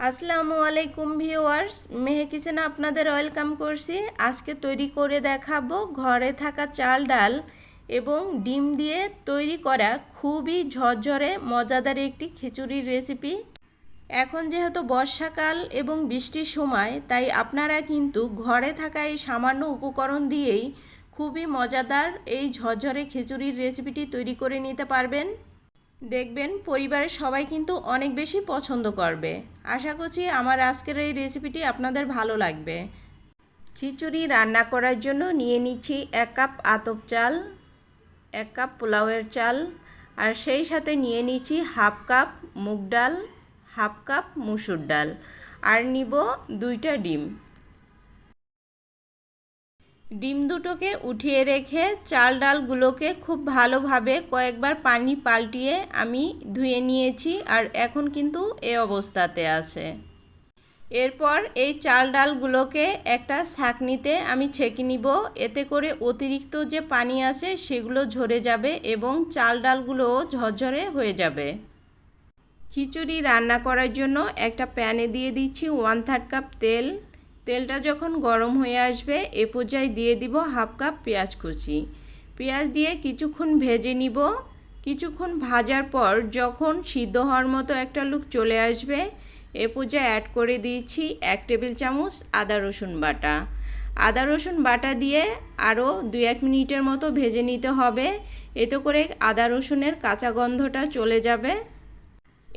আসসালামু আলাইকুম ভিউয়ার্স, মেহে কিচেনে আপনাদের ওয়েলকাম করছি। আজকে তৈরি করে দেখাবো ঘরে থাকা চাল ডাল এবং ডিম দিয়ে তৈরি করা খুবই ঝরঝরে মজাদার একটি খিচুড়ির রেসিপি। এখন যেহেতু বর্ষাকাল এবং বৃষ্টির সময়, তাই আপনারা কিন্তু ঘরে থাকা এই সামান্য উপকরণ দিয়েই খুবই মজাদার এই ঝরঝরে খিচুড়ির রেসিপিটি তৈরি করে নিতে পারবেন। দেখবেন পরিবারের সবাই কিন্তু অনেক বেশি পছন্দ করবে। আশা করছি আমার আজকের এই রেসিপিটি আপনাদের ভালো লাগবে। খিচুড়ি রান্না করার জন্য নিয়ে নিচ্ছি 1 কাপ আতপ চাল, 1 কাপ পোলাওয়ের চাল, আর সেই সাথে নিয়ে নিচ্ছি হাফ কাপ মুগ ডাল, হাফ কাপ মুসুর ডাল, আর নিব 2টা ডিম। ডিম দুটোকে উঠিয়ে রেখে চাল ডালগুলোকে খুব ভালোভাবে কয়েকবার পানি পাল্টিয়ে আমি ধুয়ে নিয়েছি, আর এখন কিন্তু এই অবস্থাতে আছে। এরপর এই চাল ডালগুলোকে একটা ছাঁকনিতে আমি ছেঁকে নিব। এতে করে অতিরিক্ত যে পানি আছে সেগুলো ঝরে যাবে এবং চাল ডালগুলোও ঝরঝরে হয়ে যাবে। খিচুড়ি রান্না করার জন্য একটা প্যানে দিয়ে দিচ্ছি 1/3 কাপ তেল। তেলটা যখন গরম হয়ে আসবে এ পর্যায়ে দিয়ে দিব হাফ কাপ পেঁয়াজ কুচি। পেঁয়াজ দিয়ে কিছুক্ষণ ভেজে নিব। কিছুক্ষণ ভাজার পর যখন সিদ্ধ হওয়ার মতো একটা লুক চলে আসবে এ পর্যায়ে অ্যাড করে দিয়েছি 1 টেবিল চামচ আদা রসুন বাটা। আদা রসুন বাটা দিয়ে আরও 2-1 মিনিটের মতো ভেজে নিতে হবে। এতে করে আদা রসুনের কাঁচা গন্ধটা চলে যাবে।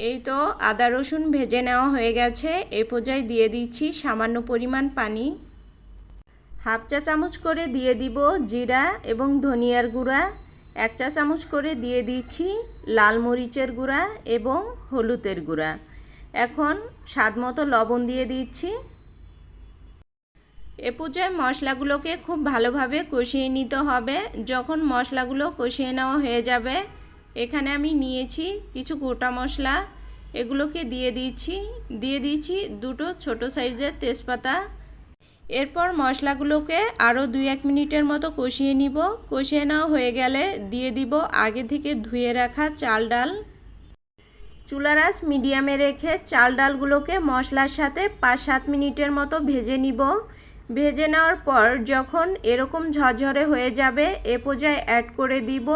এই তো আদা রসুন ভেজে নেওয়া হয়ে গেছে। এই পর্যায়ে দিয়ে দিচ্ছি সামান্য পরিমাণ পানি। হাফ চা চামচ করে দিয়ে দিব জিরা এবং ধনিয়ার গুঁড়া। 1 চা চামচ করে দিয়ে দিচ্ছি লাল মরিচের গুঁড়া এবং হলুদের গুঁড়া। এখন স্বাদ মতো লবণ দিয়ে দিচ্ছি। এ পর্যায়ে মশলাগুলোকে খুব ভালোভাবে কষিয়ে নিতে হবে। যখন মশলাগুলো কষিয়ে নেওয়া হয়ে যাবে এখানে আমি নিয়েছি কিছু গোটা মশলা, এগুলোকে দিয়ে দিচ্ছি 2টো ছোটো সাইজের তেজপাতা। এরপর মশলাগুলোকে আরও 2-1 মিনিটের মতো কষিয়ে নিব। কষিয়ে নেওয়া হয়ে গেলে দিয়ে দিব আগে থেকে ধুয়ে রাখা চাল ডাল। চুলার আঁচ মিডিয়ামে রেখে চাল ডালগুলোকে মশলার সাথে 5-7 মিনিটের মতো ভেজে নিব। ভেজে নেওয়ার পর যখন এরকম ঝরঝরে হয়ে যাবে এ পর্যায়ে অ্যাড করে দিব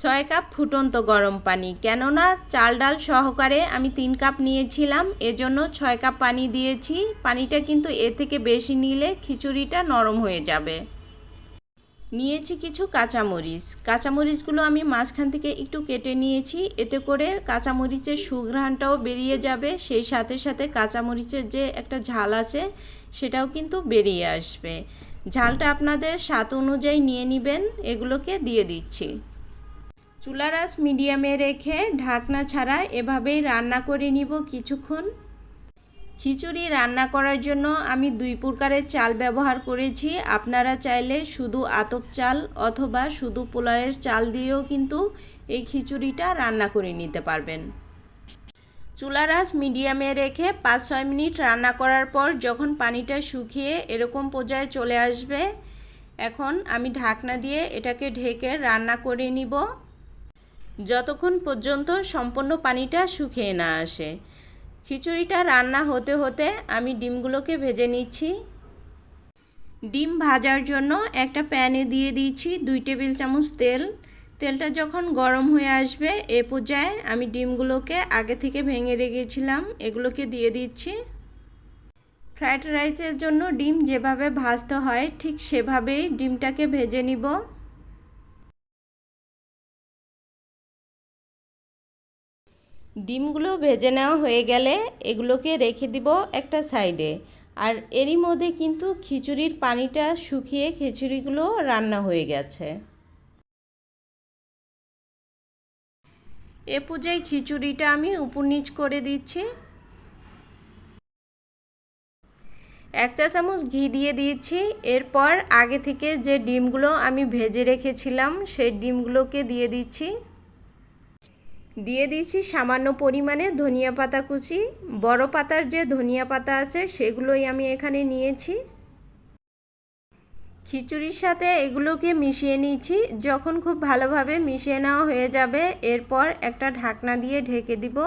6 কাপ ফুটন্ত গরম পানি। কেননা চাল ডাল সহকারে আমি 3 কাপ নিয়েছিলাম, এজন্য 6 কাপ পানি দিয়েছি। পানিটা কিন্তু এ থেকে বেশি নিলে খিচুড়িটা নরম হয়ে যাবে। নিয়েছি কিছু কাঁচামরিচ। কাঁচামরিচগুলো আমি মাঝখান থেকে একটু কেটে নিয়েছি। এতে করে কাঁচামরিচের সুঘ্রাণটাও বেরিয়ে যাবে, সেই সাথে সাথে কাঁচামরিচের যে একটা ঝাল আছে সেটাও কিন্তু বেরিয়ে আসবে। ঝালটা আপনাদের স্বাদ অনুযায়ী নিয়ে নেবেন। এগুলোকে দিয়ে দিচ্ছি। চুলার আঁচ মিডিয়ামে রেখে ঢাকনা ছাড়া এভাবেই রান্না করে নিব কিছুক্ষণ। খিচুড়ি রান্না করার জন্য আমি 2 প্রকারের চাল ব্যবহার করেছি। আপনারা চাইলে শুধু আতপ চাল অথবা শুধু পোলাওয়ের চাল দিয়েও কিন্তু এই খিচুড়িটা রান্না করে নিতে পারবেন। চুলার আঁচ মিডিয়ামে রেখে 5-6 মিনিট রান্না করার পর যখন পানিটা শুকিয়ে এরকম পর্যায়ে চলে আসবে, এখন আমি ঢাকনা দিয়ে এটাকে ঢেকে রান্না করে নিব যতক্ষণ পর্যন্ত সম্পূর্ণ পানিটা শুকিয়ে না আসে। খিচুড়িটা রান্না হতে হতে আমি ডিমগুলোকে ভেজে নিচ্ছি। ডিম ভাজার জন্য একটা প্যানে দিয়ে দিচ্ছি 2 টেবিল চামচ তেল। তেলটা যখন গরম হয়ে আসবে এ পর্যায়ে আমি ডিমগুলোকে আগে থেকে ভেঙে রেখেছিলাম এগুলোকে দিয়ে দিচ্ছি। ফ্রাইড রাইসের জন্য ডিম যেভাবে ভাজতে হয় ঠিক সেভাবেই ডিমটাকে ভেজে নিব। ডিমগুলো ভেজে নেওয়া হয়ে গেলে এগুলোকে রেখে দিব একটা সাইডে। আর এরই মধ্যে কিন্তু খিচুড়ির পানিটা শুকিয়ে খিচুড়িগুলো রান্না হয়ে গেছে। এ পর্যায়ে খিচুড়িটা আমি উপর নিচ করে দিচ্ছি। 1 চা চামচ ঘি দিয়ে দিয়েছি। এরপর আগে থেকে যে ডিমগুলো আমি ভেজে রেখেছিলাম সেই ডিমগুলোকে দিয়ে দিচ্ছি সামান্য পরিমাণে ধনিয়া পাতা কুচি। বড় পাতার যে ধনিয়া পাতা আছে সেগুলোই আমি এখানে নিয়েছি। খিচুড়ির সাথে এগুলোকে মিশিয়ে নিচ্ছি। যখন খুব ভালোভাবে মিশিয়ে নেওয়া হয়ে যাবে এরপর একটা ঢাকনা দিয়ে ঢেকে দিব।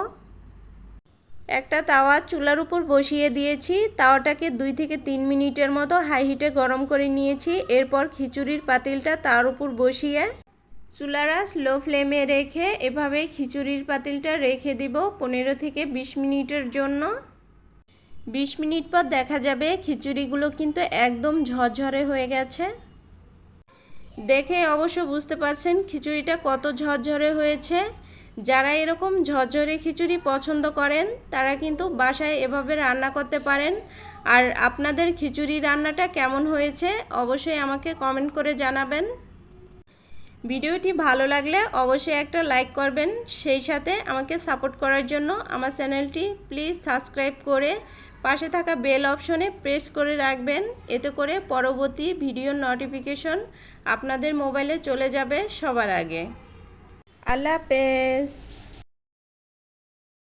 একটা তাওয়া চুলার উপর বসিয়ে দিয়েছি। তাওয়াটাকে 2 থেকে 3 মিনিটের মতো হাই হিটে গরম করে নিয়েছি। এরপর খিচুড়ির পাতিলটা তার উপর বসিয়ে চুলার আঁচ লো ফ্লেমে রেখে এভাবে খিচুড়ির পাতিলটা রেখে দিব 15 থেকে 20 মিনিটের জন্য। 20 মিনিট পর দেখা যাবে খিচুড়িগুলো কিন্তু একদম ঝরঝরে হয়ে গেছে। দেখে অবশ্য বুঝতে পারছেন খিচুড়িটা কত ঝরঝরে হয়েছে। যারা এরকম ঝরঝরে খিচুড়ি পছন্দ করেন তারা কিন্তু বাসায় এভাবে রান্না করতে পারেন। আর আপনাদের খিচুড়ি রান্নাটা কেমন হয়েছে অবশ্যই আমাকে কমেন্ট করে জানাবেন। ভিডিওটি ভালো লাগলে অবশ্যই একটা লাইক করবেন, সেই সাথে আমাকে সাপোর্ট করার জন্য আমার চ্যানেলটি প্লিজ সাবস্ক্রাইব করে পাশে থাকা বেল অপশনে প্রেস করে রাখবেন। এতে করে পরবর্তী ভিডিওর নোটিফিকেশন আপনাদের মোবাইলে চলে যাবে সবার আগে। আল্লাহ হাফেজ।